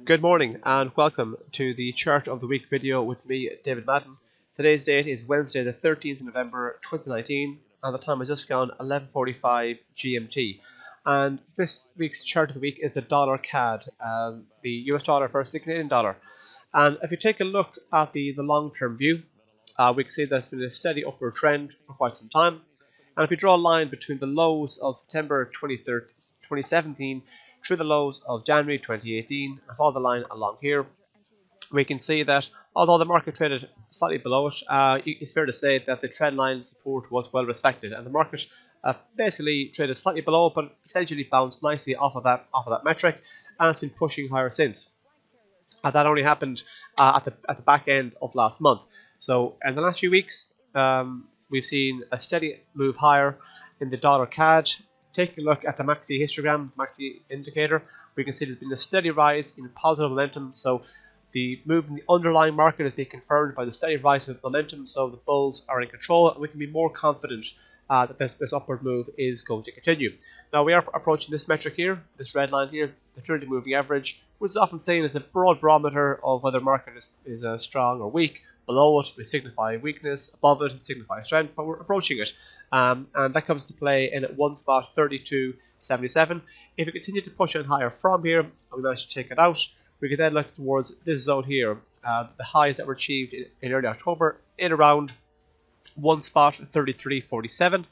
Good morning and welcome to the Chart of the Week video with me, David Madden. Today's date is Wednesday the 13th of November 2019 and the time has just gone 11:45 GMT. And this week's Chart of the Week is the dollar CAD, the US dollar versus the Canadian dollar. And if you take a look at the long-term view, we can see there's been a steady upward trend for quite some time. And if you draw a line between the lows of September 2017 through the lows of January 2018 and follow the line along here, we can see that although the market traded slightly below it, it's fair to say that the trend line support was well respected, and the market basically traded slightly below, but essentially bounced nicely off of that metric, and it's been pushing higher since. That only happened at the back end of last month. So in the last few weeks, we've seen a steady move higher in the dollar CAD. Taking a look at the MACD histogram, MACD indicator, we can see there's been a steady rise in positive momentum. So the move in the underlying market is being confirmed by the steady rise of momentum. So the bulls are in control, and we can be more confident that this upward move is going to continue. Now we are approaching this metric here, this red line here, the 200 moving average, which is often seen as a broad barometer of whether market is strong or weak. Below it, we signify weakness. Above it, signifies strength. But we're approaching it, and that comes to play in at one spot 32.77. If we continue to push on higher from here, and we manage to take it out, we can then look towards this zone here. The highs that were achieved in early October in around one spot 33.47.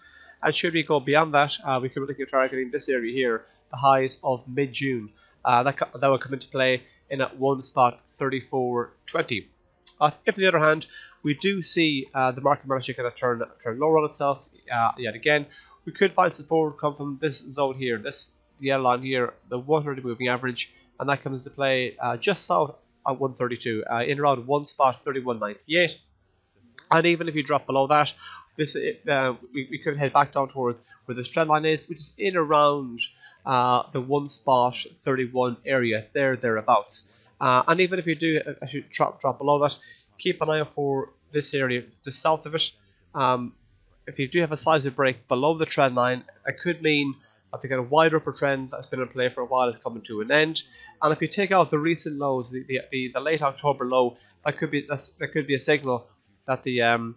And should we go beyond that, we could be looking at targeting this area here, the highs of mid-June. That will come into play in at one spot 34.20. If on the other hand, we do see the market manage to kind of turn lower on itself yet again, we could find support come from this zone here, the yellow line here, the 100 moving average, and that comes into play just south at 132, in around one spot 31.98. And even if you drop below that, we could head back down towards where this trend line is, which is in around the one spot 31 area, thereabouts. And even if you do actually drop below that, keep an eye out for this area just south of it. If you do have a sideways break below the trend line, it could mean that the kind of wider upper trend that's been in play for a while is coming to an end. And if you take out the recent lows, the late October low, that could be a signal that the kind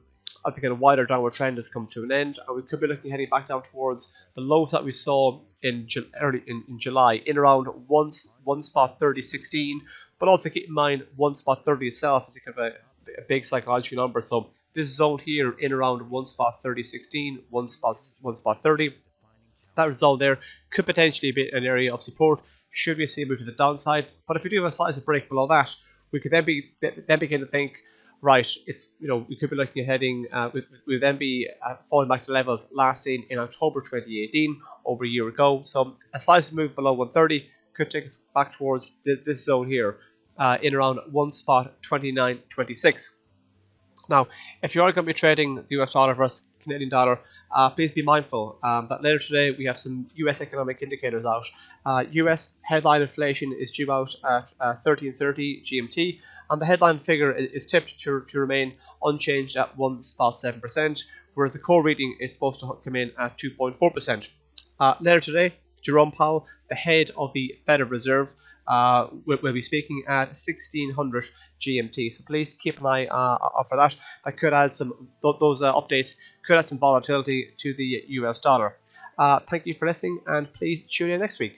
of wider downward trend has come to an end, and we could be looking heading back down towards the lows that we saw early in July, in around one spot 30.16. But also keep in mind, one spot 30 itself is a kind of a big psychological number. So this zone here in around one spot 30.16, one spot 30, that zone there could potentially be an area of support should we see a move to the downside. But if we do have a size of break below that, we could then begin to think, right, we could be looking at heading, we'll then be falling back to levels last seen in October 2018, over a year ago. So a size move below 130 could take us back towards this zone here, in around one spot 29.26. Now, if you are going to be trading the US dollar versus Canadian dollar, please be mindful that later today we have some US economic indicators out. US headline inflation is due out at 13:30 GMT, and the headline figure is tipped to remain unchanged at 1.7%, whereas the core reading is supposed to come in at 2.4%. Later today, Jerome Powell, the head of the Federal Reserve, will be speaking at 1600 GMT. So please keep an eye out for that. That could add those updates could add some volatility to the US dollar. Thank you for listening, and please tune in next week.